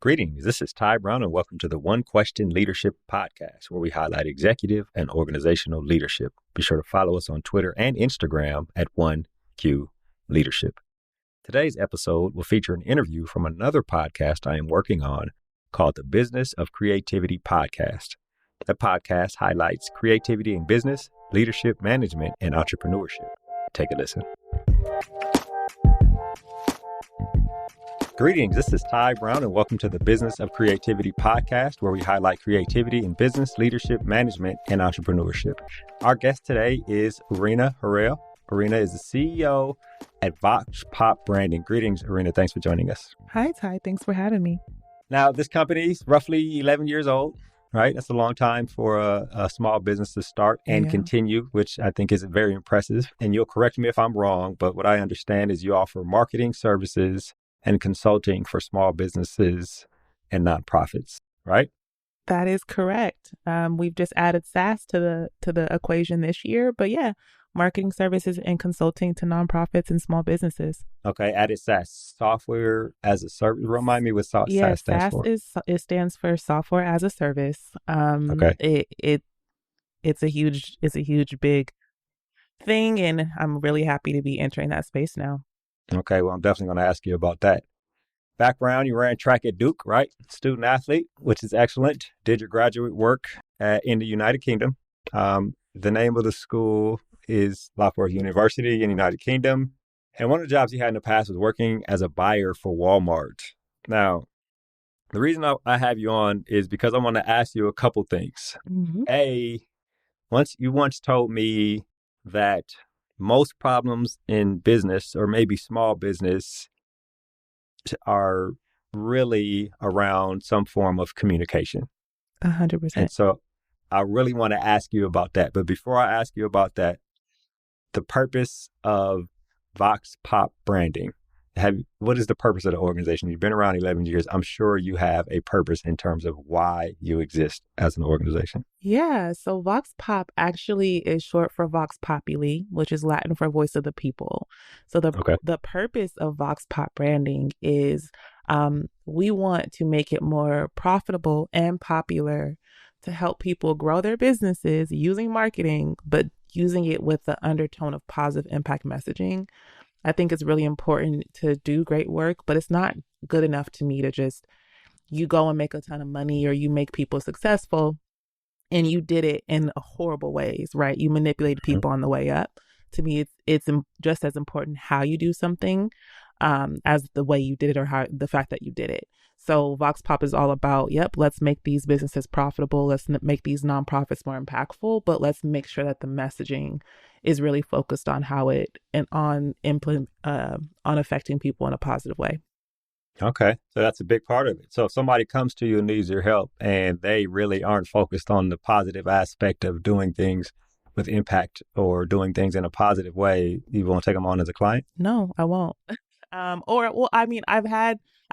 Greetings. This is Ty Brown, and welcome to the One Question Leadership Podcast, where we highlight executive and organizational leadership. Be sure to follow us on Twitter and Instagram at 1Q Leadership. Today's episode will feature an interview from another podcast I am working on called the Business of Creativity Podcast. The podcast highlights creativity in business, leadership, management, and entrepreneurship. Take a listen. Greetings, this is Ty Brown, and welcome to the Business of Creativity Podcast, where we highlight creativity in business, leadership, management, and entrepreneurship. Our guest today is Urina Harrell. Urina is the CEO at Vox Pop Branding. Greetings, Urina. Thanks for joining us. Hi, Ty. Thanks for having me. Now, this company is roughly 11 years old, right? That's a long time for a small business to start and continue, which I think is very impressive. And you'll correct me if I'm wrong, but what I understand is you offer marketing services and consulting for small businesses and nonprofits, right? That is correct. We've just added SaaS to the equation this year, but yeah, marketing services and consulting to nonprofits and small businesses. Okay, added SaaS, software as a service. Remind me what SaaS stands for. It stands for software as a service. Okay. It's a huge big thing, and I'm really happy to be entering that space now. Okay, well, I'm definitely going to ask you about that. Background, you ran track at Duke, right? Student athlete, which is excellent. Did your graduate work in the United Kingdom. The name of the school is Loughborough University in the United Kingdom. And one of the jobs you had in the past was working as a buyer for Walmart. Now, the reason I have you on is because I want to ask you a couple things. Mm-hmm. You once told me that most problems in business, or maybe small business, are really around some form of communication. 100%. And so I really want to ask you about that. But before I ask you about that, the purpose of Vox Pop Branding. What is the purpose of the organization? You've been around 11 years. I'm sure you have a purpose in terms of why you exist as an organization. Yeah. So Vox Pop actually is short for Vox Populi, which is Latin for voice of the people. So the purpose of Vox Pop Branding is we want to make it more profitable and popular to help people grow their businesses using marketing, but using it with the undertone of positive impact messaging. I think it's really important to do great work, but it's not good enough to me to just, you go and make a ton of money or you make people successful and you did it in horrible ways, right? You manipulated people on the way up. To me, it's just as important how you do something as the way you did it or the fact that you did it. So Vox Pop is all about, let's make these businesses profitable. Let's make these nonprofits more impactful, but let's make sure that the messaging is really focused on on affecting people in a positive way. Okay. So that's a big part of it. So if somebody comes to you and needs your help and they really aren't focused on the positive aspect of doing things with impact or doing things in a positive way, you won't take them on as a client? No, I won't.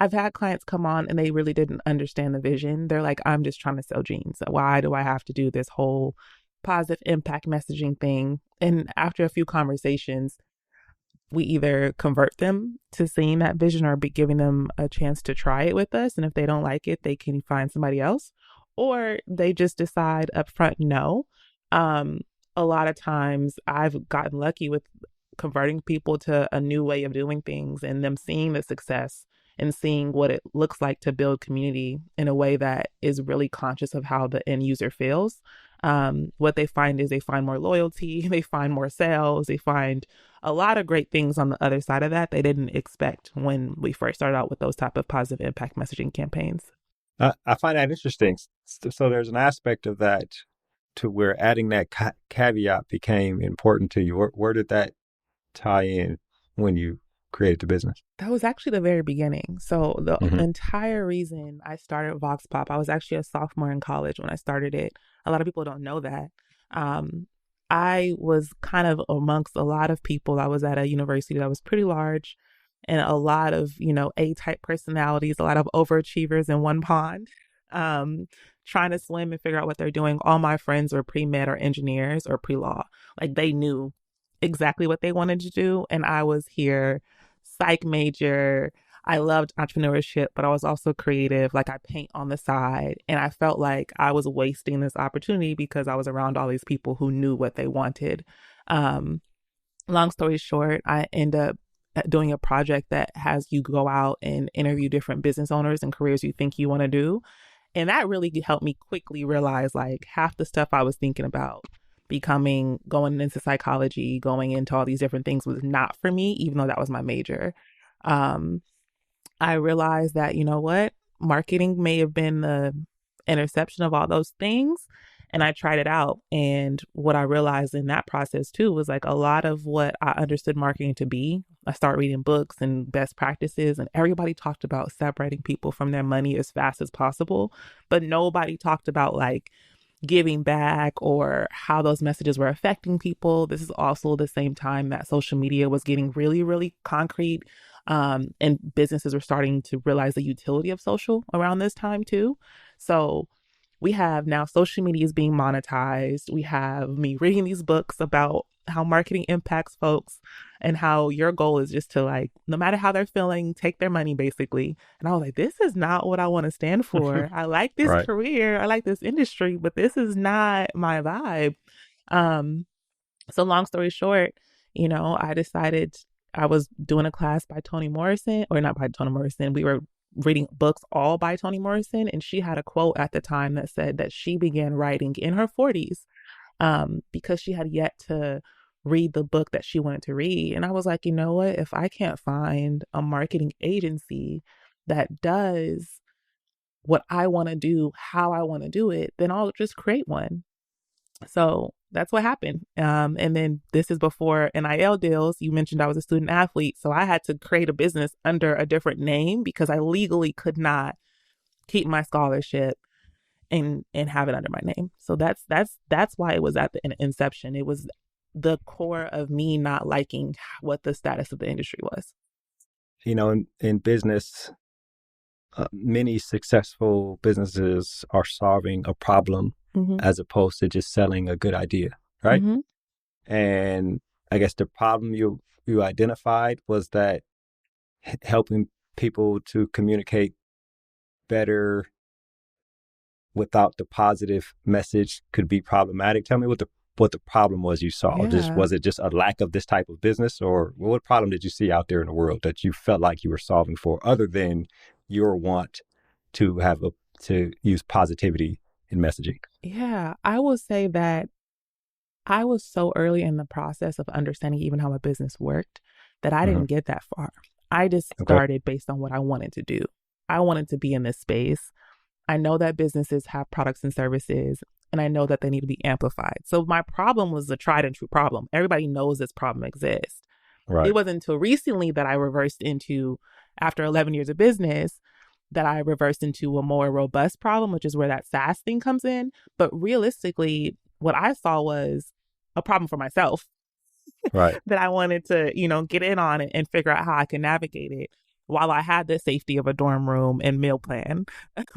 I've had clients come on and they really didn't understand the vision. They're like, I'm just trying to sell jeans. Why do I have to do this whole positive impact messaging thing? And after a few conversations, we either convert them to seeing that vision or be giving them a chance to try it with us. And if they don't like it, they can find somebody else, or they just decide upfront no. A lot of times I've gotten lucky with converting people to a new way of doing things and them seeing the success and seeing what it looks like to build community in a way that is really conscious of how the end user feels. What they find is they find more loyalty, they find more sales, they find a lot of great things on the other side of that they didn't expect when we first started out with those type of positive impact messaging campaigns. I find that interesting. So there's an aspect of that to where adding that caveat became important to you. Where did that tie in when you created the business? That was actually the very beginning. So the entire reason I started Vox Pop, I was actually a sophomore in college when I started it. A lot of people don't know that. I was kind of amongst a lot of people. I was at a university that was pretty large and a lot of, A-type personalities, a lot of overachievers in one pond, trying to swim and figure out what they're doing. All my friends were pre-med or engineers or pre-law. Like they knew exactly what they wanted to do. And I was here, psych major. I loved entrepreneurship, but I was also creative. Like I paint on the side, and I felt like I was wasting this opportunity because I was around all these people who knew what they wanted. Um, Long story short, I end up doing a project that has you go out and interview different business owners and careers you think you want to do. And that really helped me quickly realize like half the stuff I was thinking about becoming, going into psychology, going into all these different things was not for me, even though that was my major. Um, I realized that, you know what, marketing may have been the interception of all those things. And I tried it out. And what I realized in that process too was like a lot of what I understood marketing to be. I started reading books and best practices, and everybody talked about separating people from their money as fast as possible. But nobody talked about like giving back or how those messages were affecting people. This is also the same time that social media was getting really, really concrete. And businesses were starting to realize the utility of social around this time too. So we have now social media is being monetized. We have me reading these books about how marketing impacts folks and how your goal is just to like, no matter how they're feeling, take their money basically. And I was like, this is not what I want to stand for. I like this Right. career. I like this industry, but this is not my vibe. So long story short, I decided I was doing a class by Toni Morrison, or not by Toni Morrison. We were reading books all by Toni Morrison, and she had a quote at the time that said that she began writing in her 40s because she had yet to read the book that she wanted to read. And I was like, you know what? If I can't find a marketing agency that does what I want to do, how I want to do it, then I'll just create one. So that's what happened. And then this is before NIL deals. You mentioned I was a student athlete. So I had to create a business under a different name because I legally could not keep my scholarship and have it under my name. So that's why it was at the inception. It was the core of me not liking what the status of the industry was. In business, many successful businesses are solving a problem as opposed to just selling a good idea, right? And I guess the problem you identified was that helping people to communicate better without the positive message could be problematic. Tell me what the problem was you saw. Yeah. Was it just a lack of this type of business, or what problem did you see out there in the world that you felt like you were solving for, other than your want to to use positivity in messaging? Yeah, I will say that I was so early in the process of understanding even how a business worked that I didn't get that far. I just started based on what I wanted to do. I wanted to be in this space. I know that businesses have products and services, and I know that they need to be amplified. So my problem was a tried and true problem. Everybody knows this problem exists. Right. It wasn't until recently that I reversed into, after 11 years of business, that I reversed into a more robust problem, which is where that SaaS thing comes in. But realistically, what I saw was a problem for myself. Right. That I wanted to, get in on it and figure out how I can navigate it while I had the safety of a dorm room and meal plan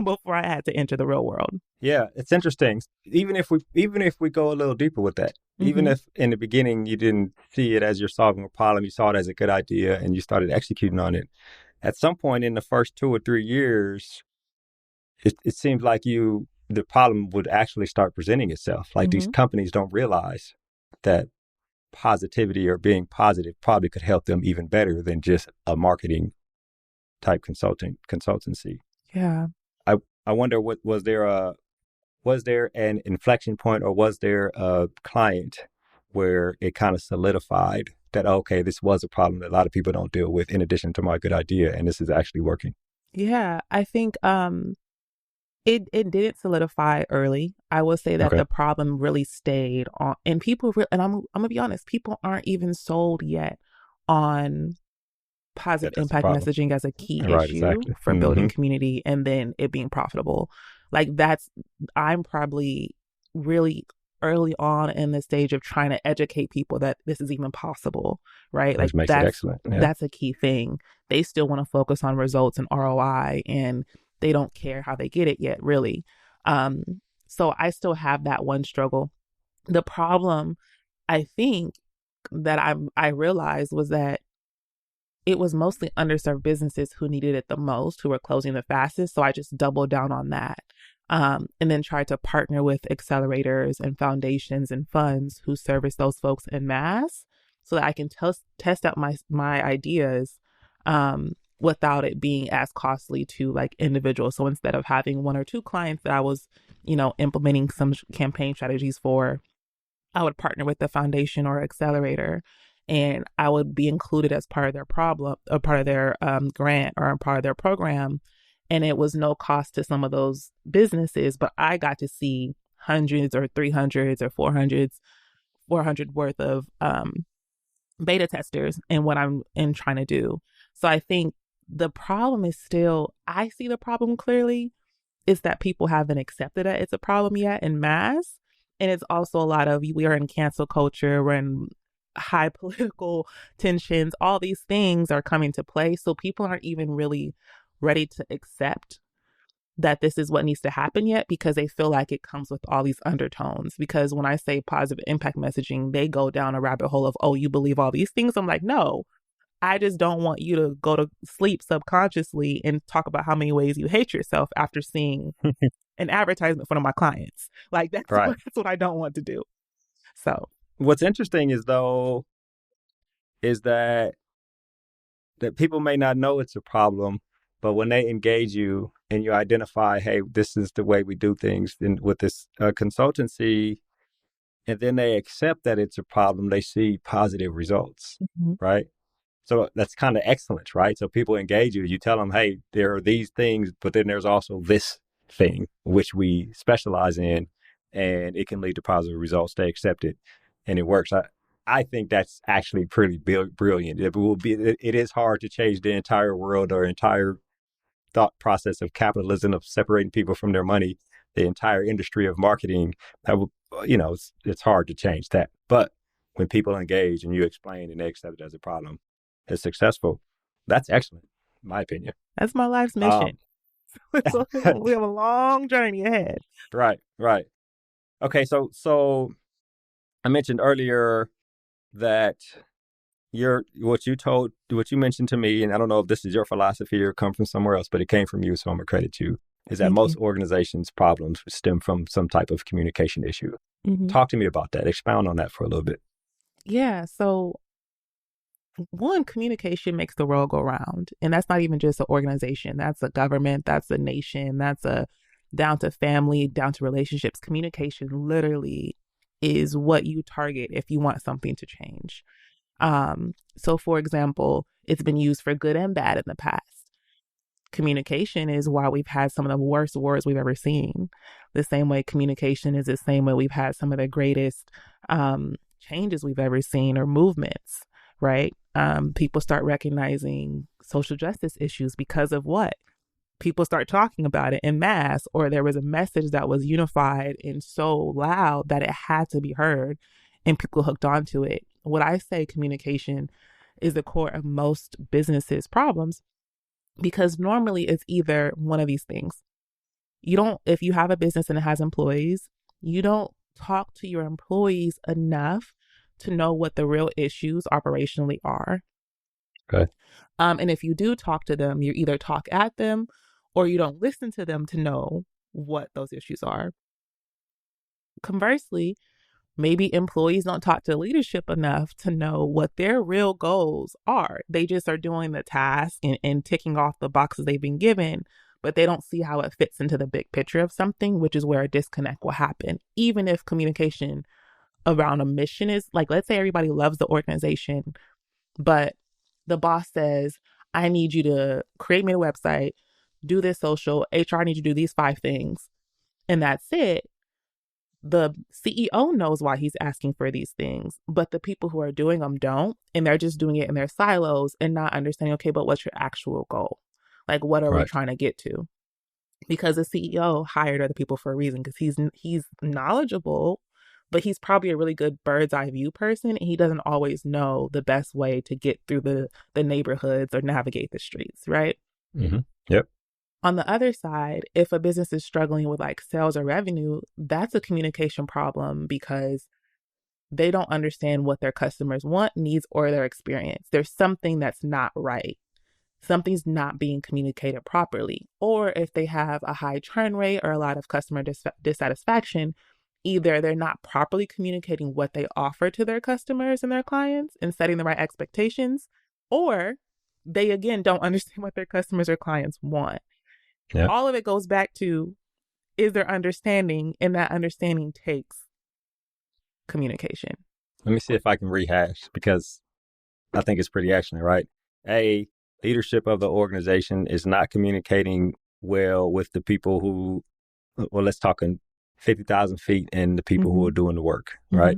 before I had to enter the real world. Yeah, it's interesting. Even if we go a little deeper with that, even if in the beginning you didn't see it as you're solving a problem, you saw it as a good idea and you started executing on it. At some point in the first 2 or 3 years, it seems like the problem would actually start presenting itself. Like these companies don't realize that positivity or being positive probably could help them even better than just a marketing type consultancy. Yeah. I wonder, was there an inflection point, or was there a client where it kind of solidified that, okay, this was a problem that a lot of people don't deal with in addition to my good idea, and this is actually working? Yeah, I think it didn't solidify early. I will say that the problem really stayed on, and people and I'm gonna be honest, people aren't even sold yet on positive impact messaging as a key issue for building community and then it being profitable. Like I'm probably really early on in the stage of trying to educate people that this is even possible, right? Which makes it excellent. Yeah. That's a key thing. They still want to focus on results and ROI, and they don't care how they get it yet, really. So I still have that one struggle. The problem, I think, that I realized was that it was mostly underserved businesses who needed it the most, who were closing the fastest. So I just doubled down on that. And then tried to partner with accelerators and foundations and funds who service those folks en masse, so that I can test out my ideas without it being as costly to like individuals. So instead of having one or two clients that I was, implementing some campaign strategies for, I would partner with the foundation or accelerator, and I would be included as part of their problem, or part of their grant, or part of their program. And it was no cost to some of those businesses, but I got to see hundreds or 300s or 400 worth of beta testers in what I'm trying to do. So I think the problem is still, I see the problem clearly, is that people haven't accepted that it's a problem yet in mass. And it's also a lot of, we are in cancel culture, we're in high political tensions, all these things are coming to play. So people aren't even really ready to accept that this is what needs to happen yet, because they feel like it comes with all these undertones. Because when I say positive impact messaging, they go down a rabbit hole of, oh, you believe all these things? I'm like, no, I just don't want you to go to sleep subconsciously and talk about how many ways you hate yourself after seeing an advertisement for one of my clients. Like that's what I don't want to do. So what's interesting is that people may not know it's a problem, but when they engage you and you identify, hey, this is the way we do things with this consultancy, and then they accept that it's a problem, they see positive results, right? So that's kind of excellence, right? So people engage you. You tell them, hey, there are these things, but then there's also this thing, which we specialize in, and it can lead to positive results. They accept it, and it works. I think that's actually pretty brilliant. It is hard to change the entire world or entire thought process of capitalism, of separating people from their money, the entire industry of marketing. It's hard to change that. But when people engage and you explain and they accept it as a problem, it's successful. That's excellent, in my opinion. That's my life's mission. We have a long journey ahead. Right. Okay, so I mentioned earlier that what you mentioned to me, and I don't know if this is your philosophy or come from somewhere else, but it came from you, so I'm gonna credit you, is that most organizations' problems stem from some type of communication issue. Talk to me about that. Expound on that for a little bit. Yeah. So one, communication makes the world go round. And that's not even just an organization. That's a government. That's a nation. That's down to family, down to relationships. Communication literally is what you target if you want something to change. So for example, it's been used for good and bad in the past. Communication is why we've had some of the worst wars we've ever seen. The same way communication is the same way we've had some of the greatest changes we've ever seen, or movements, right? People start recognizing social justice issues because of what? People start talking about it in mass, or there was a message that was unified and so loud that it had to be heard, and people hooked onto it. What I say, communication is the core of most businesses' problems, because normally it's either one of these things. If you have a business and it has employees, you don't talk to your employees enough to know what the real issues operationally are. Okay. And if you do talk to them, you either talk at them or you don't listen to them to know what those issues are. Conversely, maybe employees don't talk to leadership enough to know what their real goals are. They just are doing the task and ticking off the boxes they've been given, but they don't see how it fits into the big picture of something, which is where a disconnect will happen. Even if communication around a mission is like, let's say everybody loves the organization, but the boss says, I need you to create me a website, do this social, HR need you to do these 5 things, and that's it. The CEO knows why he's asking for these things, but the people who are doing them don't, and they're just doing it in their silos and not understanding, okay, but what's your actual goal? Like, what are we trying to get to? Because the CEO hired other people for a reason, because he's knowledgeable, but he's probably a really good bird's eye view person, and he doesn't always know the best way to get through the neighborhoods or navigate the streets, right? Mm-hmm. Yep. On the other side, if a business is struggling with like sales or revenue, that's a communication problem, because they don't understand what their customers want, needs, or their experience. There's something that's not right. Something's not being communicated properly. Or if they have a high churn rate or a lot of customer dissatisfaction, either they're not properly communicating what they offer to their customers and their clients and setting the right expectations, or they, again, don't understand what their customers or clients want. Yeah. All of it goes back to, is there understanding? And that understanding takes communication. Let me see if I can rehash, because I think it's pretty excellent, right? Leadership of the organization is not communicating well with the people who, well, let's talk in 50,000 feet and the people who are doing the work, right?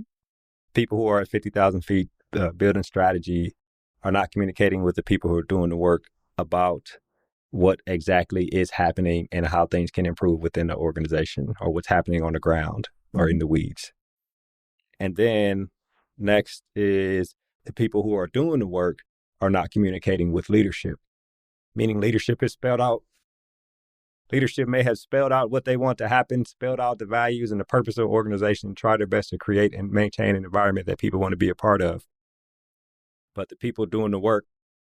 People who are at 50,000 feet building strategy are not communicating with the people who are doing the work about what exactly is happening and how things can improve within the organization, or what's happening on the ground or in the weeds. And then next is the people who are doing the work are not communicating with leadership, meaning leadership is spelled out. Leadership may have spelled out what they want to happen, spelled out the values and the purpose of the organization, try their best to create and maintain an environment that people want to be a part of. But the people doing the work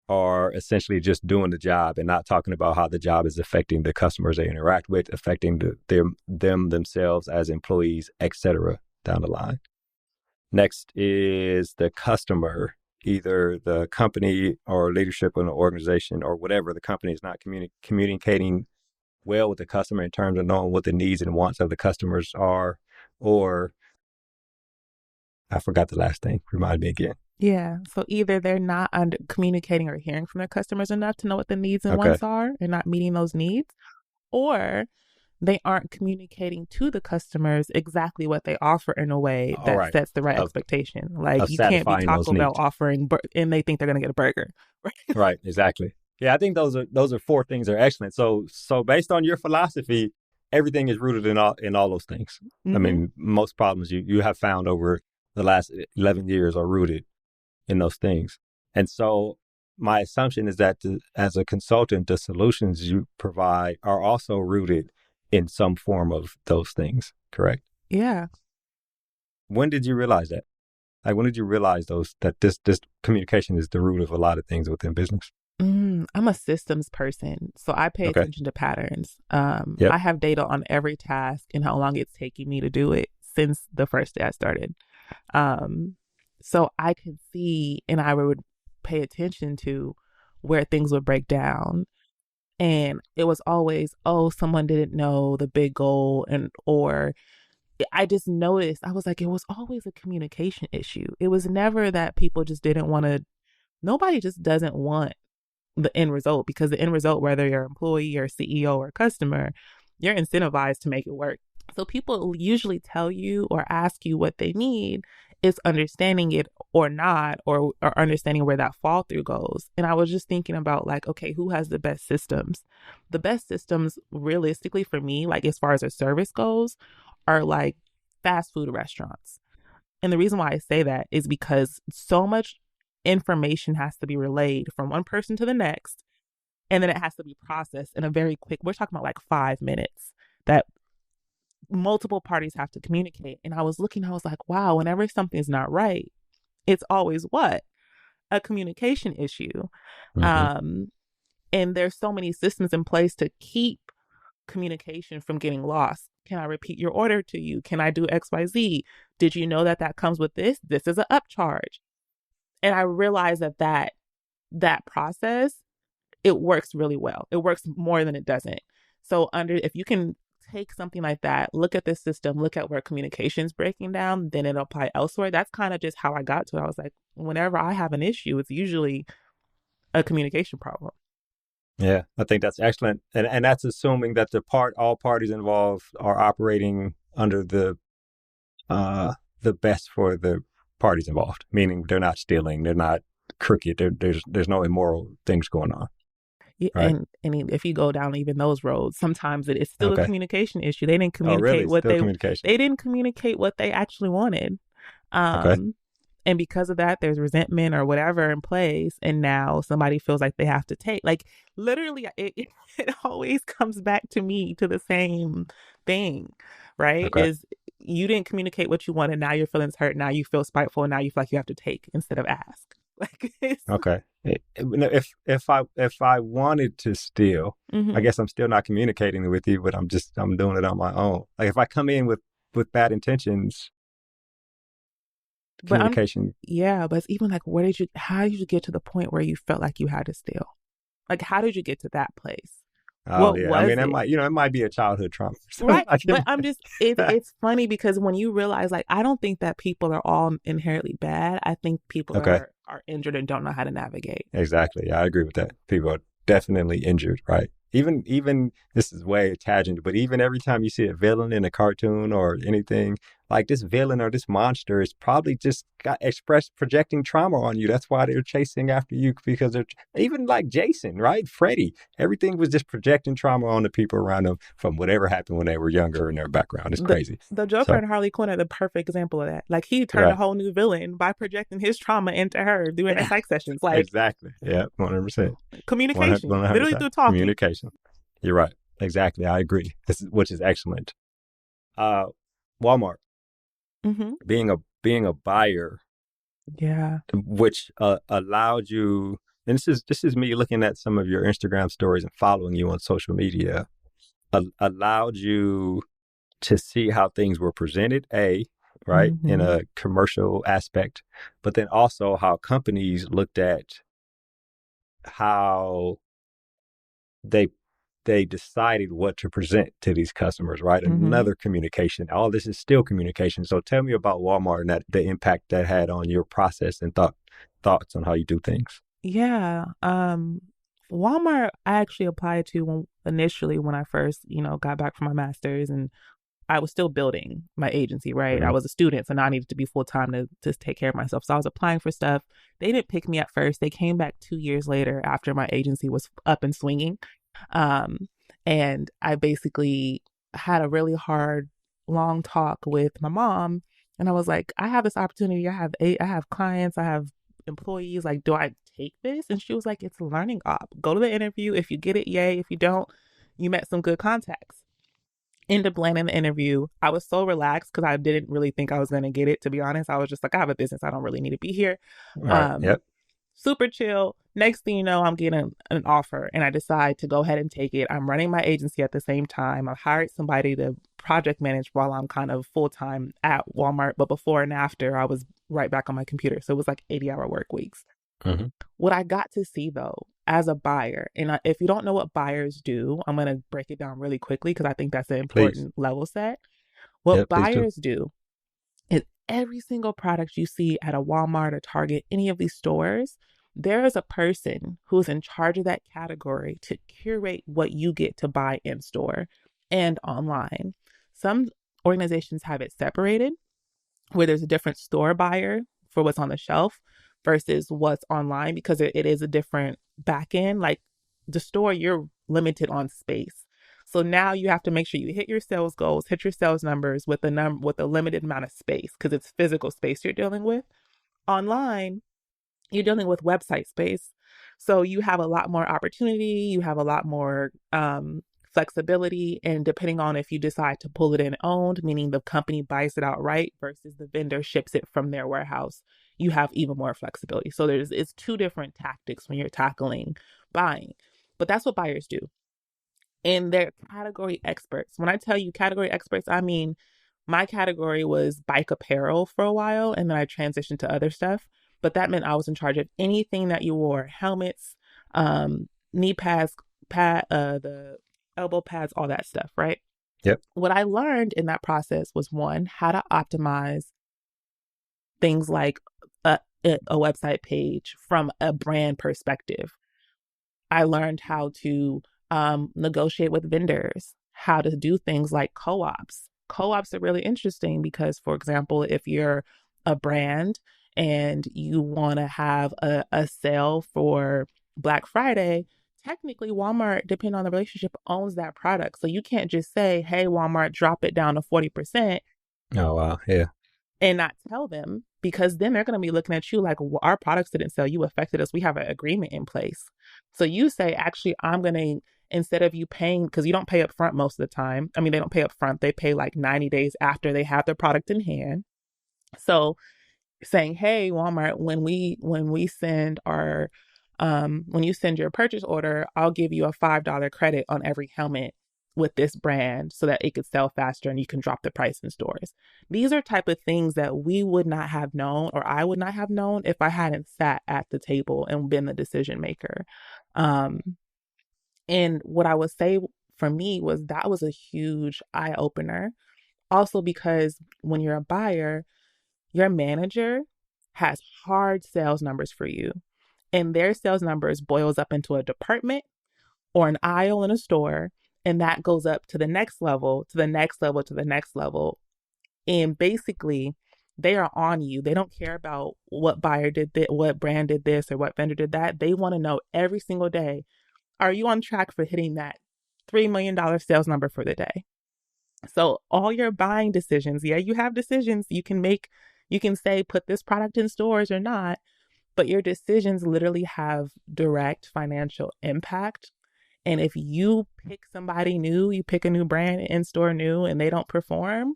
are essentially just doing the job and not talking about how the job is affecting the customers they interact with, affecting them themselves as employees, etc. down the line. Next is the customer. Either the company or leadership in the organization or whatever, the company is not communicating well with the customer in terms of knowing what the needs and wants of the customers are, or I forgot the last thing. Remind me again. Yeah. So either they're not communicating or hearing from their customers enough to know what the needs and wants are and not meeting those needs, or they aren't communicating to the customers exactly what they offer in a way that sets the right expectation. Like, you can't be Taco Bell offering and they think they're going to get a burger. Right? Right. Exactly. Yeah, I think those are four things that are excellent. So based on your philosophy, everything is rooted in all those things. I mean, most problems you have found over the last 11 years are rooted in those things. And so my assumption is that as a consultant, the solutions you provide are also rooted in some form of those things, correct? Yeah. When did you realize that? Like, when did you realize that this communication is the root of a lot of things within business? I'm a systems person, so I pay attention to patterns. I have data on every task and how long it's taking me to do it since the first day I started. So I could see, and I would pay attention to where things would break down. And it was always, someone didn't know the big goal, or I just noticed, I was like, it was always a communication issue. It was never that people just didn't want to, nobody just doesn't want the end result, because the end result, whether you're an employee or CEO or customer, you're incentivized to make it work. So people usually tell you or ask you what they need. It's understanding it or not, or understanding where that fall through goes. And I was just thinking about, like, okay, who has the best systems? The best systems, realistically, for me, like as far as a service goes, are like fast food restaurants. And the reason why I say that is because so much information has to be relayed from one person to the next, and then it has to be processed in a very quick, we're talking about like 5 minutes, that multiple parties have to communicate. And I was like, wow, whenever something's not right, it's always a communication issue. And there's so many systems in place to keep communication from getting lost. Can I repeat your order to you? Can I do XYZ? Did you know that comes with this? This is an upcharge. And I realized that process, it works really well. It works more than it doesn't. So if you can take something like that, look at the system, look at where communication is breaking down, then it'll apply elsewhere. That's kind of just how I got to it. I was like, whenever I have an issue, it's usually a communication problem. Yeah, I think that's excellent. And that's assuming that all parties involved are operating under the best for the parties involved, meaning they're not stealing, they're not crooked, there's no immoral things going on. Yeah, right? And if you go down even those roads, sometimes it is still a communication issue. They didn't communicate they didn't communicate what they actually wanted. And because of that, there's resentment or whatever in place. And now somebody feels like they have to take, like, literally, it always comes back to me to the same thing, right? Is you didn't communicate what you wanted. Now your feelings hurt. Now you feel spiteful. Now you feel like you have to take instead of ask. Like okay. If I wanted to steal, I guess I'm still not communicating with you, but I'm doing it on my own. Like if I come in with bad intentions, communication. But it's even like, how did you get to the point where you felt like you had to steal? Like, how did you get to that place? Oh, yeah. I mean, it might be a childhood trauma. Right. But it's funny because when you realize, like, I don't think that people are all inherently bad. I think people are injured and don't know how to navigate. Exactly. I agree with that. People are definitely injured, right? Even this is way tangent, but even every time you see a villain in a cartoon or anything, like this villain or this monster is probably just projecting trauma on you. That's why they're chasing after you, because they're even like Jason, right? Freddy, everything was just projecting trauma on the people around them from whatever happened when they were younger in their background. It's crazy. The Joker and Harley Quinn are the perfect example of that. Like he turned a whole new villain by projecting his trauma into her during the psych sessions. Like exactly. Yeah, 100%. Communication, 100%. Literally through talking. Communication. You're right. Exactly. I agree. Which is excellent. Walmart. Being a buyer. Yeah. Which allowed you, and this is me looking at some of your Instagram stories and following you on social media, allowed you to see how things were presented, right, in a commercial aspect, but then also how companies looked at how they decided what to present to these customers, right? Another communication. All this is still communication. So tell me about Walmart and the impact that had on your process and thoughts on how you do things. Yeah. Walmart, I actually applied to initially when I first, got back from my master's, and I was still building my agency, right? I was a student, so now I needed to be full-time to take care of myself. So I was applying for stuff. They didn't pick me at first. They came back 2 years later after my agency was up and swinging. And I basically had a really hard, long talk with my mom. And I was like, I have this opportunity. I have clients. I have employees. Like, do I take this? And she was like, it's a learning op. Go to the interview. If you get it, yay. If you don't, you met some good contacts. End up landing the interview. I was so relaxed because I didn't really think I was going to get it, to be honest. I was just like, I have a business. I don't really need to be here. Right. Super chill. Next thing you know, I'm getting an offer and I decide to go ahead and take it. I'm running my agency at the same time. I hired somebody to project manage while I'm kind of full-time at Walmart. But before and after, I was right back on my computer. So it was like 80-hour work weeks. What I got to see, though, as a buyer, and if you don't know what buyers do, I'm going to break it down really quickly because I think that's an important level set. What buyers do is every single product you see at a Walmart or Target, any of these stores, there is a person who's in charge of that category to curate what you get to buy in store and online. Some organizations have it separated where there's a different store buyer for what's on the shelf versus what's online, because it is a different back end. Like the store, you're limited on space. So now you have to make sure you hit your sales goals, hit your sales numbers with a limited amount of space, because it's physical space you're dealing with. Online, you're dealing with website space. So you have a lot more opportunity. You have a lot more flexibility. And depending on if you decide to pull it in owned, meaning the company buys it outright versus the vendor ships it from their warehouse, you have even more flexibility. So it's two different tactics when you're tackling buying. But that's what buyers do. And they're category experts. When I tell you category experts, I mean, my category was bike apparel for a while, and then I transitioned to other stuff. But that meant I was in charge of anything that you wore: helmets, knee pads, the elbow pads, all that stuff, right? Yep. What I learned in that process was, one, how to optimize things like a website page from a brand perspective. I learned how to negotiate with vendors, how to do things like co-ops. Co-ops are really interesting because, for example, if you're a brand and you want to have a sale for Black Friday, technically Walmart, depending on the relationship, owns that product. So you can't just say, hey, Walmart, drop it down to 40%. Oh, wow. Yeah. And not tell them, because then they're going to be looking at you like, well, our products didn't sell. You affected us. We have an agreement in place. So you say, actually, I'm going to instead of you paying, because you don't pay up front most of the time. I mean, they don't pay up front. They pay like 90 days after they have the product in hand. So saying, hey, Walmart, when you send your purchase order, I'll give you a $5 credit on every helmet with this brand so that it could sell faster and you can drop the price in stores. These are type of things that we would not have known, or I would not have known, if I hadn't sat at the table and been the decision maker. And what I would say for me was that was a huge eye opener. Also, because when you're a buyer, your manager has hard sales numbers for you, and their sales numbers boils up into a department or an aisle in a store, and that goes up to the next level, to the next level, to the next level. And basically, they are on you. They don't care about what buyer did this, what brand did this, or what vendor did that. They want to know every single day, are you on track for hitting that $3 million sales number for the day? So all your buying decisions, yeah, you have decisions you can make. You can say, put this product in stores or not, but your decisions literally have direct financial impact. And if you pick somebody new, you pick a new brand in store new, and they don't perform,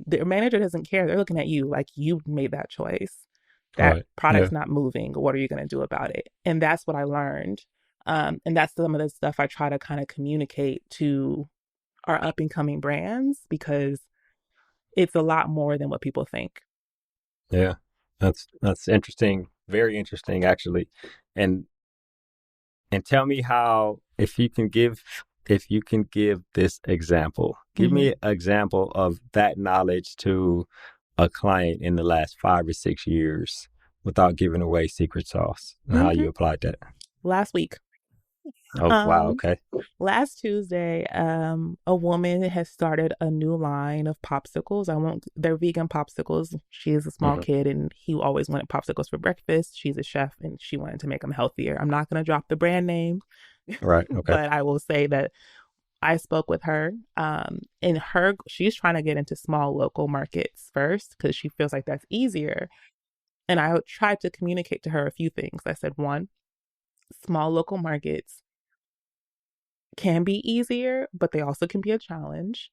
the manager doesn't care. They're looking at you like you made that choice. That product's not moving. What are you going to do about it? And that's what I learned. And that's some of the stuff I try to kind of communicate to our up and coming brands, because it's a lot more than what people think. Yeah, that's interesting. Very interesting, actually. And tell me how, if you can give this example, give me an example of that knowledge to a client in the last 5 or 6 years without giving away secret sauce, and how you applied that. Last week. Oh, wow. Okay. Last Tuesday, a woman has started a new line of popsicles. They're vegan popsicles. She is a small kid, and he always wanted popsicles for breakfast. She's a chef, and she wanted to make them healthier. I'm not going to drop the brand name. Right. Okay. But I will say that I spoke with her, and she's trying to get into small local markets first, because she feels like that's easier. And I tried to communicate to her a few things. I said, one, small local markets can be easier, but they also can be a challenge,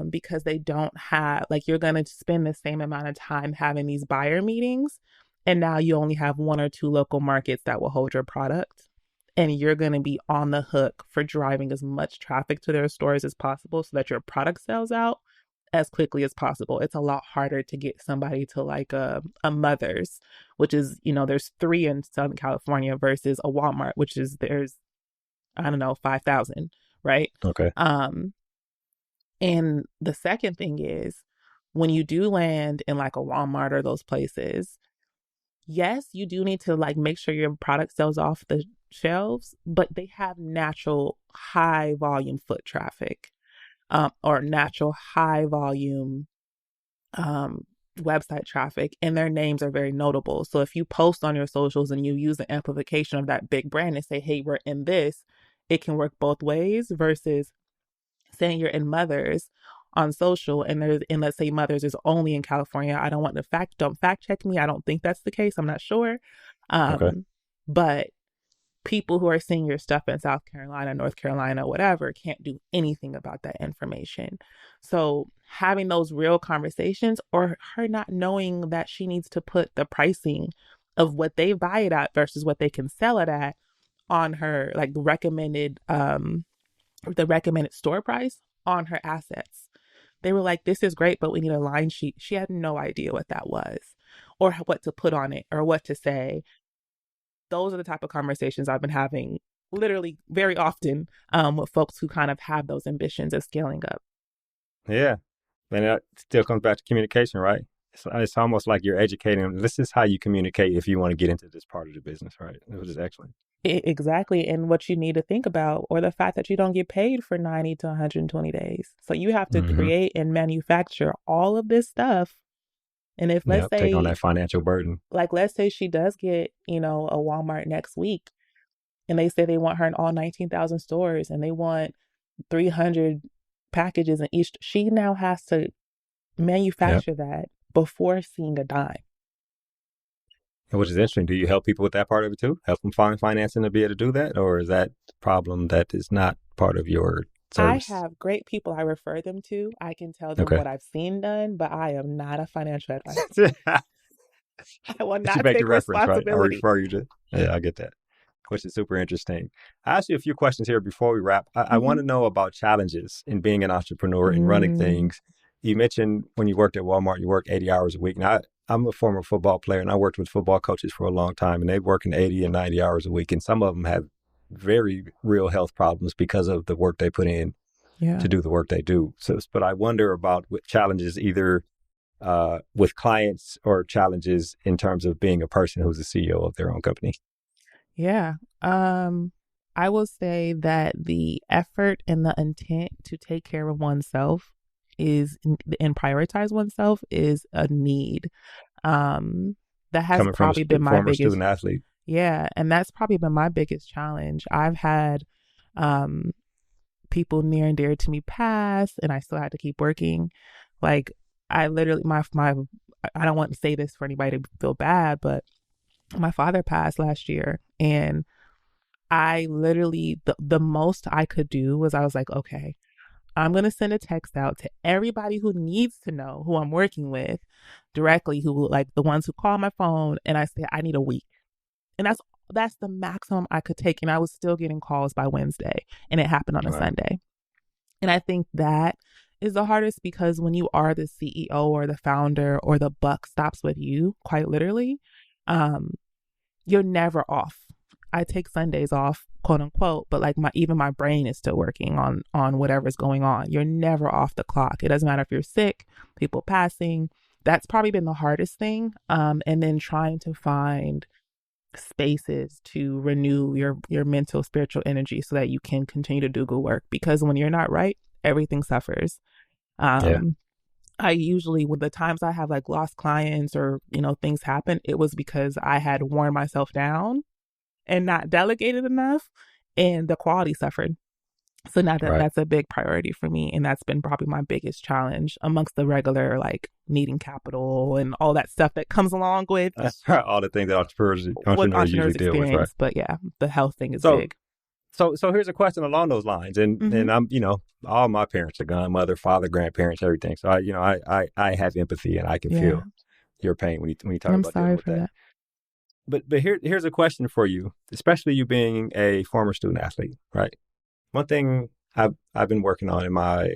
because they don't have, like, you're going to spend the same amount of time having these buyer meetings, and now you only have 1 or 2 local markets that will hold your product, and you're going to be on the hook for driving as much traffic to their stores as possible so that your product sells out as quickly as possible. It's a lot harder to get somebody to like a Mother's, which is, there's 3 in Southern California, versus a Walmart, which is, there's, I don't know, 5,000, right? Okay. And the second thing is, when you do land in like a Walmart or those places, yes, you do need to like make sure your product sells off the shelves, but they have natural high volume foot traffic, or natural high volume website traffic, and their names are very notable. So if you post on your socials and you use the amplification of that big brand and say, hey, we're in this, it can work both ways, versus saying you're in Mother's on social, and let's say Mother's is only in California. I don't want don't fact check me. I don't think that's the case. I'm not sure. But people who are seeing your stuff in South Carolina, North Carolina, whatever, can't do anything about that information. So having those real conversations, or her not knowing that she needs to put the pricing of what they buy it at versus what they can sell it at on her, like the recommended store price on her assets. They were like, this is great, but we need a line sheet. She had no idea what that was, or what to put on it, or what to say. Those are the type of conversations I've been having literally very often, with folks who kind of have those ambitions of scaling up. Yeah. And it still comes back to communication, right? It's almost like you're educating them. This is how you communicate if you want to get into this part of the business, right? Which is excellent. Exactly. And what you need to think about, or the fact that you don't get paid for 90 to 120 days. So you have to create and manufacture all of this stuff. And if, let's say, take on that financial burden. Like, let's say she does get, a Walmart next week, and they say they want her in all 19,000 stores, and they want 300 packages in each. She now has to manufacture that before seeing a dime. Which is interesting. Do you help people with that part of it too? Help them find financing to be able to do that? Or is that a problem that is not part of your I service? have great people I refer them to. I can tell them Okay. what I've seen done, but I am not a financial advisor. But I will you not make the take reference, right? I responsibility. refer you to. Yeah, I get that. Which is super interesting. I asked you a few questions here before we wrap. I want Mm-hmm. to know about challenges in being an entrepreneur and running Mm, things. You mentioned when you worked at Walmart, you work 80 hours a week. Now, I'm a former football player and I worked with football coaches for a long time, and they work in 80 and 90 hours a week. And some of them have very real health problems because of the work they put in yeah. to do the work they do. So, but I wonder about what challenges either with clients or challenges in terms of being a person who's a CEO of their own company. Yeah. I will say that the effort and the intent to take care of oneself is and prioritize oneself is a need. That has Coming from probably been a my former biggest, student athlete. yeah, and that's probably been my biggest challenge. I've had um people near and dear to me pass and I still had to keep working. Like I literally my I don't want to say this for anybody to feel bad, but my father passed last year and I literally the most I could do was I was like, okay, I'm going to send a text out to everybody who needs to know who I'm working with directly, who like the ones who call my phone, and I say I need a week. And that's the maximum I could take, and I was still getting calls by Wednesday, and it happened on a Wow. Sunday. And I think that is the hardest because when you are the CEO or the founder or the buck stops with you, quite literally, um, you're never off. I take Sundays off, quote unquote, but like my brain is still working on whatever's going on. You're never off the clock. It doesn't matter if you're sick, people passing. That's probably been the hardest thing. And then trying to find spaces to renew your mental, spiritual energy so that you can continue to do good work. Because when you're not right, everything suffers. Yeah. Um, I usually, with the times I have like lost clients or, things happen, it was because I had worn myself down and not delegated enough and the quality suffered. So now Right. that's a big priority for me. And that's been probably my biggest challenge amongst the regular, like needing capital and all that stuff that comes along with All the things that entrepreneurs usually entrepreneurs deal with, right? experience. But yeah, the health thing is So, big. so here's a question along those lines, Mm-hmm. and I'm, all my parents are gone, mother, father, grandparents, everything. So I have empathy and I can Yeah. feel your pain when you talk I'm about dealing sorry with for that. that. But here's a question for you, especially you being a former student athlete, right? One thing I've been working on in my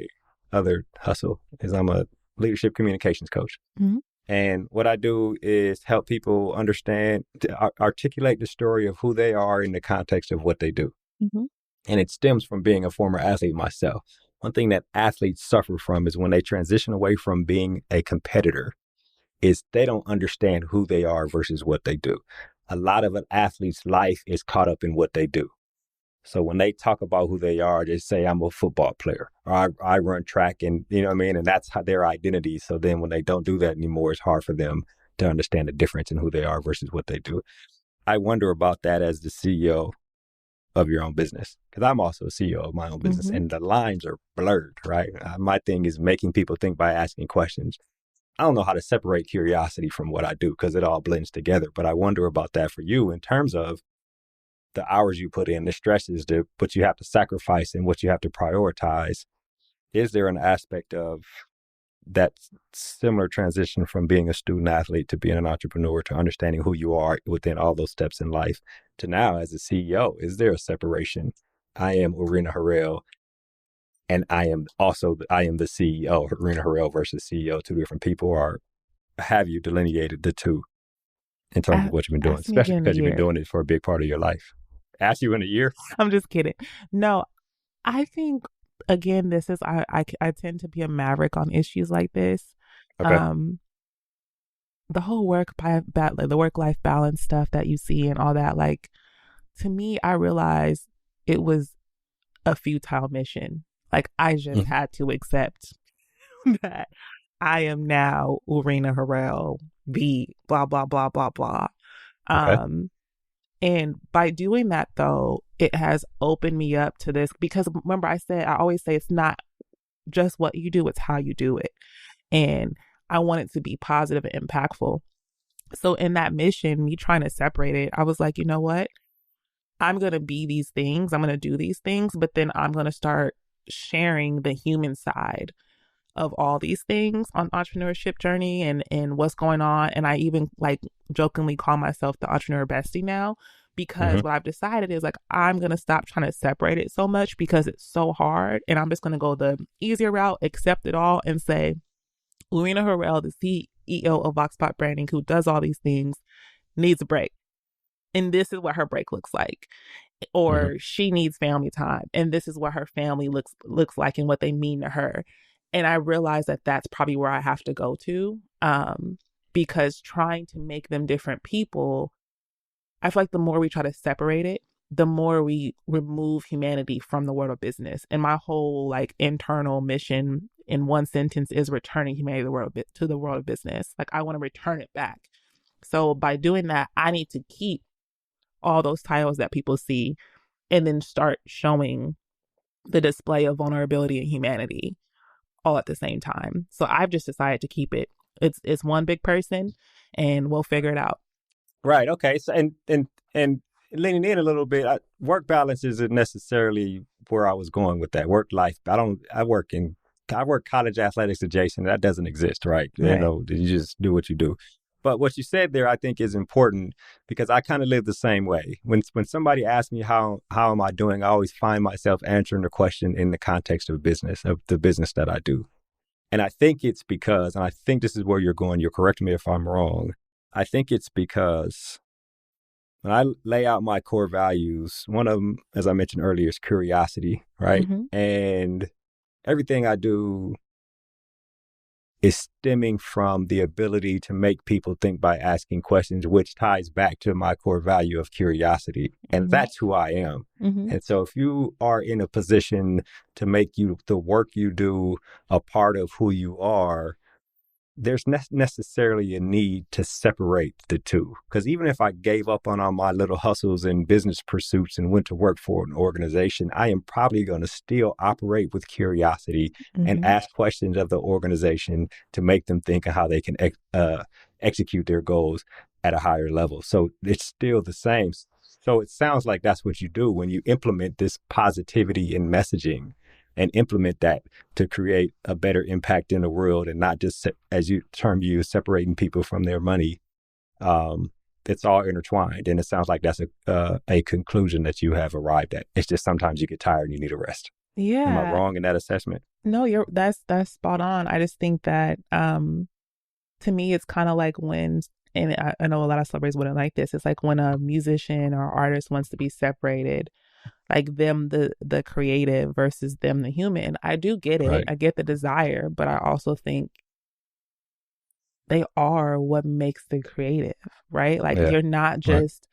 other hustle is I'm a leadership communications coach. Mm-hmm. And what I do is help people understand, articulate the story of who they are in the context of what they do. Mm-hmm. And it stems from being a former athlete myself. One thing that athletes suffer from is when they transition away from being a competitor is they don't understand who they are versus what they do. A lot of an athlete's life is caught up in what they do. So when they talk about who they are, they say, I'm a football player, or I run track, and you know what I mean? And that's how their identity. So then when they don't do that anymore, it's hard for them to understand the difference in who they are versus what they do. I wonder about that as the CEO of your own business, because I'm also a CEO of my own business Mm-hmm. and the lines are blurred, right? My thing is making people think by asking questions. I don't know how to separate curiosity from what I do because it all blends together. But I wonder about that for you in terms of the hours you put in, the stresses, what you have to sacrifice and what you have to prioritize. Is there an aspect of that similar transition from being a student athlete to being an entrepreneur to understanding who you are within all those steps in life to now as a CEO? Is there a separation? I am Urina Harrell, and I am the CEO. Urina Harrell versus CEO, two different people. Or have you delineated the two in terms of what you've been doing, Ask me especially again in a because you've been year. doing it for a big part of your life? Ask you in a year? I'm just kidding. No, I think again, this is I tend to be a maverick on issues like this. Okay. Um, the whole the work life balance stuff that you see and all that, like to me, I realized it was a futile mission. Like I just Mhm. had to accept that I am now Urina Harrell, the blah blah blah blah blah. Okay. Um, and by doing that, though, it has opened me up to this because remember, I always say it's not just what you do, it's how you do it. And I want it to be positive and impactful. So in that mission, me trying to separate it, I was like, you know what? I'm going to be these things. I'm going to do these things, but then I'm going to start sharing the human side of all these things on entrepreneurship journey and what's going on. And I even like jokingly call myself the entrepreneur bestie now, because what I've decided is like, I'm going to stop trying to separate it so much because it's so hard. And I'm just going to go the easier route, accept it all, and say, Urina Harrell, the CEO of Vox Pop Branding, who does all these things, needs a break. And this is what her break looks like. Or she needs family time, and this is what her family looks like and what they mean to her. And I realize that that's probably where I have to go to, because trying to make them different people, I feel like the more we try to separate it, the more we remove humanity from the world of business. And my whole like internal mission in one sentence is returning humanity to the world of business. Like I want to return it back. So by doing that, I need to keep all those titles that people see and then start showing the display of vulnerability and humanity all at the same time. So I've just decided to keep it. It's one big person, and we'll figure it out. Right. Okay. So and leaning in a little bit, work balance isn't necessarily where I was going with that. Work life. I work college athletics adjacent. That doesn't exist, right? You know, you just do what you do. But what you said there, I think, is important because I kind of live the same way. When somebody asks me how am I doing, I always find myself answering the question in the context of business, of the business that I do. And I think it's because, and I think this is where you're going, you'll correct me if I'm wrong. I think it's because when I lay out my core values, one of them, as I mentioned earlier, is curiosity, right? And everything I do is stemming from the ability to make people think by asking questions, which ties back to my core value of curiosity. And that's who I am. And so if you are in a position to make the work you do a part of who you are, there's necessarily a need to separate the two. Because even if I gave up on all my little hustles and business pursuits and went to work for an organization, I am probably going to still operate with curiosity and ask questions of the organization to make them think of how they can execute their goals at a higher level. So it's still the same. So it sounds like that's what you do when you implement this positivity in messaging and implement that to create a better impact in the world and not just, as you use, separating people from their money. It's all intertwined. And it sounds like that's a conclusion that you have arrived at. It's just sometimes you get tired and you need a rest. Yeah. Am I wrong in that assessment? No, that's spot on. I just think that to me, it's kind of like when, and I know a lot of celebrities wouldn't like this, it's like when a musician or artist wants to be separated, like them, the creative versus them, the human. I do get it. Right. I get the desire, but I also think they are what makes the creative, right? Like you're not just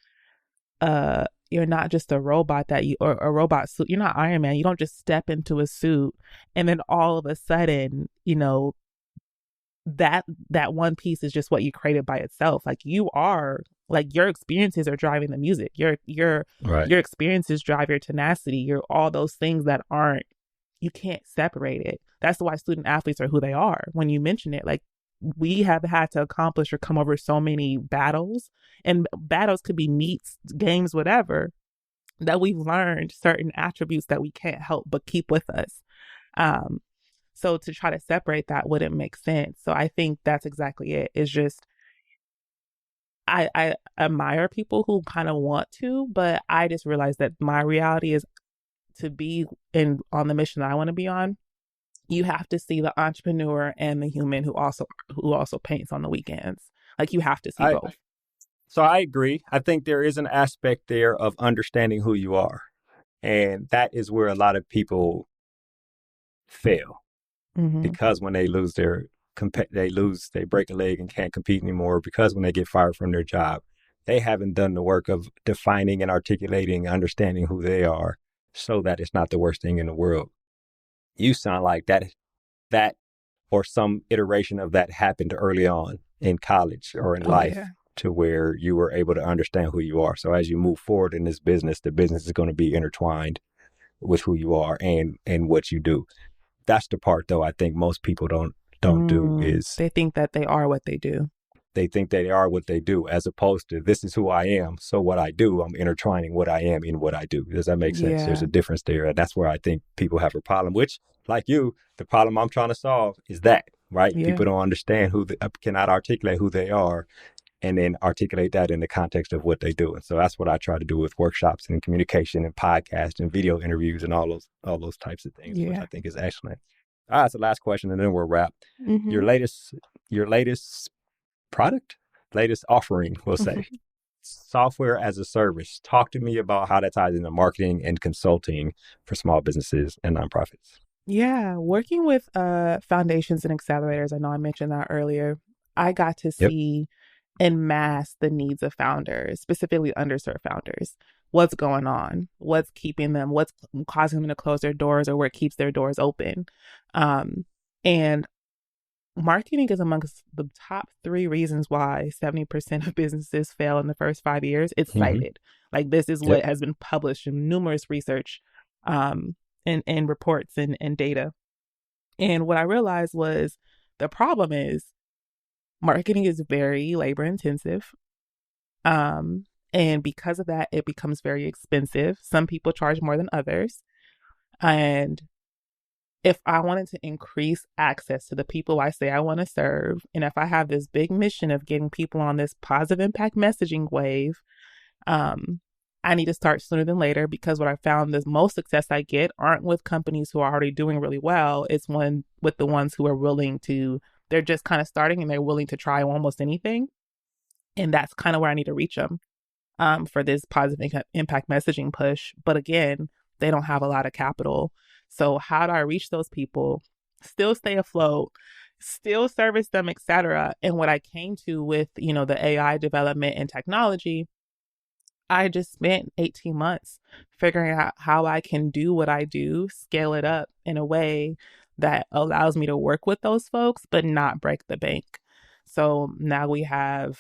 you're not just a robot or a robot suit. You're not Iron Man. You don't just step into a suit and then all of a sudden, you know, that one piece is just what you created by itself. Like you are, like your experiences are driving the music. Your experiences drive your tenacity. You're all those things that you can't separate it. That's why student athletes are who they are. When you mention it, like we have had to accomplish or come over so many battles, and battles could be meets, games, whatever, that we've learned certain attributes that we can't help but keep with us. So to try to separate that wouldn't make sense. So I think that's exactly it. It's just, I admire people who kind of want to, but I just realized that my reality is to be on the mission that I want to be on. You have to see the entrepreneur and the human who also paints on the weekends. Like you have to see both. So I agree. I think there is an aspect there of understanding who you are. And that is where a lot of people fail. Because when they lose they break a leg and can't compete anymore, because when they get fired from their job, they haven't done the work of defining and articulating, understanding who they are so that it's not the worst thing in the world. You sound like that or some iteration of that happened early on in college or in life to where you were able to understand who you are. So as you move forward in this business, the business is going to be intertwined with who you are and what you do. That's the part, though, I think most people don't do is they think that they are what they do. they think they are what they do, as opposed to this is who I am. So what I do, I'm intertwining what I am in what I do. Does that make sense? There's a difference there. And that's where I think people have a problem, which, like you, the problem I'm trying to solve is that, right? Yeah. People don't understand cannot articulate who they are and then articulate that in the context of what they do. And so that's what I try to do with workshops and communication and podcasts and video interviews and all those types of things, which I think is excellent. All right, so last question, and then we'll wrap. Mm-hmm. Your latest product, latest offering, we'll say, software as a service. Talk to me about how that ties into marketing and consulting for small businesses and nonprofits. Yeah, working with foundations and accelerators, I know I mentioned that earlier. I got to see en masse the needs of founders, specifically underserved founders. What's going on? What's keeping them? What's causing them to close their doors, or what keeps their doors open? And marketing is amongst the top 3 reasons why 70% of businesses fail in the first 5 years. It's cited. Like, this is what has been published in numerous research and reports and data. And what I realized was the problem is marketing is very labor intensive. And because of that, it becomes very expensive. Some people charge more than others. And if I wanted to increase access to the people I say I want to serve, and if I have this big mission of getting people on this positive impact messaging wave, I need to start sooner than later, because what I found the most success I get aren't with companies who are already doing really well. It's with the ones who are they're just kind of starting and they're willing to try almost anything. And that's kind of where I need to reach them for this positive impact messaging push. But again, they don't have a lot of capital. So how do I reach those people, still stay afloat, still service them, etc.? And what I came to with, the AI development and technology, I just spent 18 months figuring out how I can do what I do, scale it up in a way that allows me to work with those folks, but not break the bank. So now we have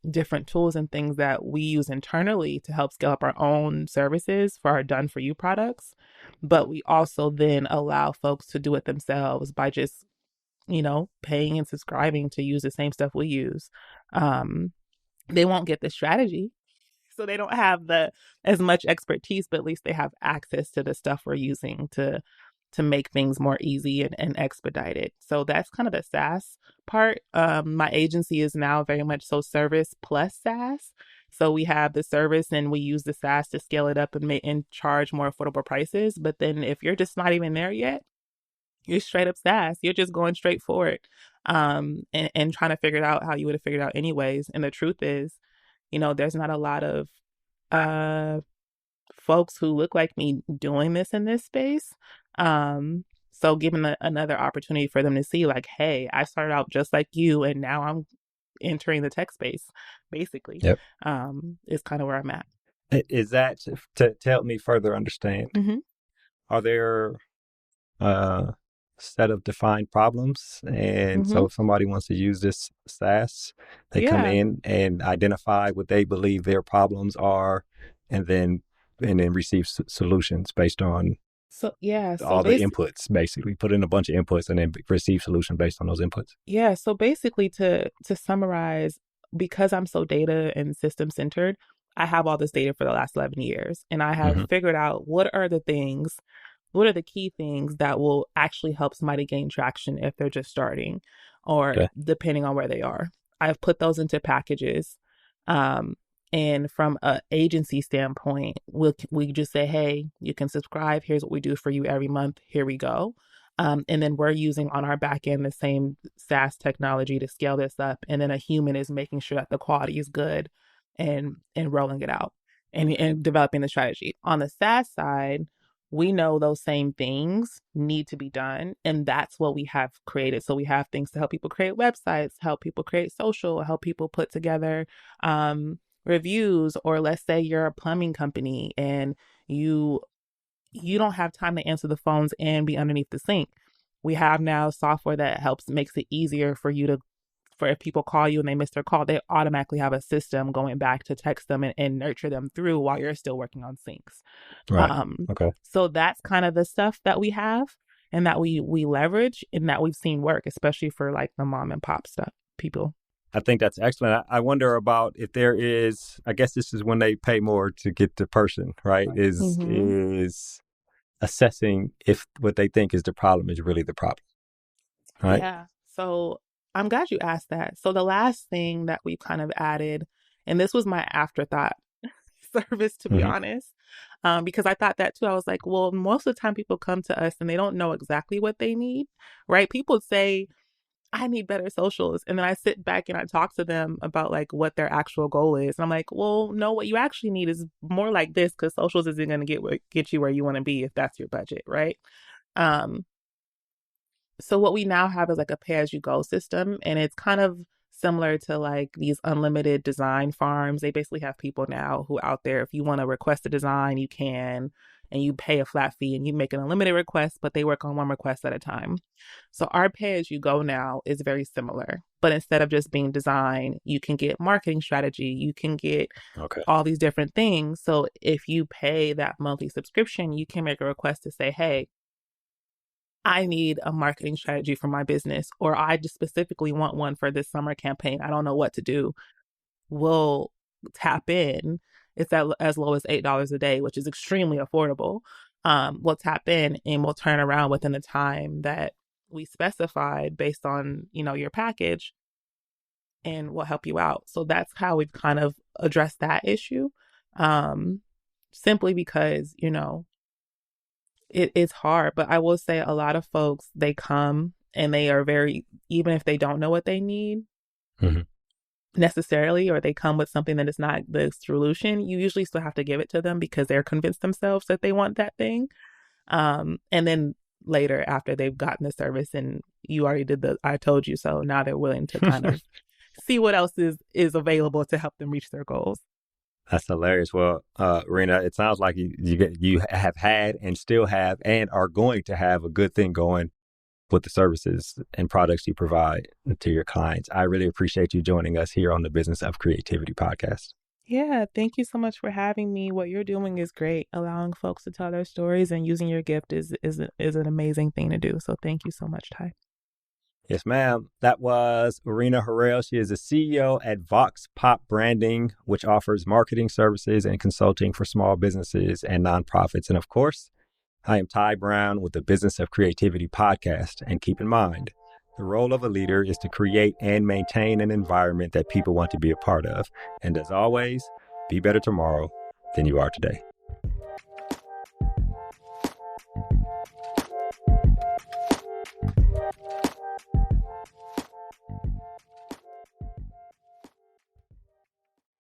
different tools and things that we use internally to help scale up our own services for our done for you products. But we also then allow folks to do it themselves by just, paying and subscribing to use the same stuff we use. They won't get the strategy, so they don't have as much expertise, but at least they have access to the stuff we're using to make things more easy and expedited. So that's kind of the SaaS part. My agency is now very much so service plus SaaS. So we have the service and we use the SaaS to scale it up and charge more affordable prices. But then if you're just not even there yet, you're straight up SaaS. You're just going straight for it and trying to figure it out how you would have figured out anyways. And the truth is, there's not a lot of folks who look like me doing this in this space. So giving another opportunity for them to see, like, hey, I started out just like you, and now I'm entering the tech space, basically. Is kind of where I'm at. Is that to help me further understand? Mm-hmm. Are there set of defined problems, and so if somebody wants to use this SaaS, they come in and identify what they believe their problems are, and then receive solutions based on all the inputs. Basically, put in a bunch of inputs and then receive solution based on those inputs. Yeah. So basically, to summarize, because I'm so data and system centered, I have all this data for the last 11 years, and I have figured out what are the key things that will actually help somebody gain traction if they're just starting or depending on where they are. I've put those into packages. And from an agency standpoint, we just say, hey, you can subscribe. Here's what we do for you every month. Here we go. And then we're using on our back end the same SaaS technology to scale this up. And then a human is making sure that the quality is good and rolling it out and developing the strategy. On the SaaS side, we know those same things need to be done. And that's what we have created. So we have things to help people create websites, help people create social, help people put together reviews. Or let's say you're a plumbing company and you don't have time to answer the phones and be underneath the sink. We have now software that makes it easier for if people call you and they miss their call, they automatically have a system going back to text them and nurture them through while you're still working on sinks. Right. Okay. So that's kind of the stuff that we have and that we leverage and that we've seen work, especially for like the mom and pop stuff people. I think that's excellent. I wonder about if there is, I guess this is when they pay more to get the person, right? Is assessing if what they think is the problem is really the problem, right? Yeah. So I'm glad you asked that. So the last thing that we kind of added, and this was my afterthought service, to be honest, because I thought that too. I was like, well, most of the time people come to us and they don't know exactly what they need, right? People say, I need better socials. And then I sit back and I talk to them about like what their actual goal is. And I'm like, well, no, what you actually need is more like this, because socials isn't going to get you where you want to be if that's your budget, right? So what we now have is like a pay-as-you-go system, and it's kind of similar to like these unlimited design farms. They basically have people now who out there, if you want to request a design, you can, and you pay a flat fee and you make an unlimited request, but they work on one request at a time. So our pay-as-you-go now is very similar, but instead of just being design, you can get marketing strategy, you can get all these different things. So if you pay that monthly subscription, you can make a request to say, hey, I need a marketing strategy for my business, or I just specifically want one for this summer campaign. I don't know what to do. We'll tap in. It's at as low as $8 a day, which is extremely affordable. We'll tap in and we'll turn around within the time that we specified based on, your package, and we'll help you out. So that's how we've kind of addressed that issue. Simply because, it's hard, but I will say a lot of folks, they come and they are even if they don't know what they need necessarily, or they come with something that is not the solution, you usually still have to give it to them because they're convinced themselves that they want that thing. And then later, after they've gotten the service and you already did the I told you so, now they're willing to kind of see what else is available to help them reach their goals. That's hilarious. Well, Urina, it sounds like you have had and still have and are going to have a good thing going with the services and products you provide to your clients. I really appreciate you joining us here on the Business of Creativity podcast. Yeah, thank you so much for having me. What you're doing is great. Allowing folks to tell their stories and using your gift is an amazing thing to do. So thank you so much, Tai. Yes, ma'am. That was Urina Harrell. She is the CEO at Vox Pop Branding, which offers marketing services and consulting for small businesses and nonprofits. And of course, I am Tai Brown with the Business of Creativity podcast. And keep in mind, the role of a leader is to create and maintain an environment that people want to be a part of. And as always, be better tomorrow than you are today.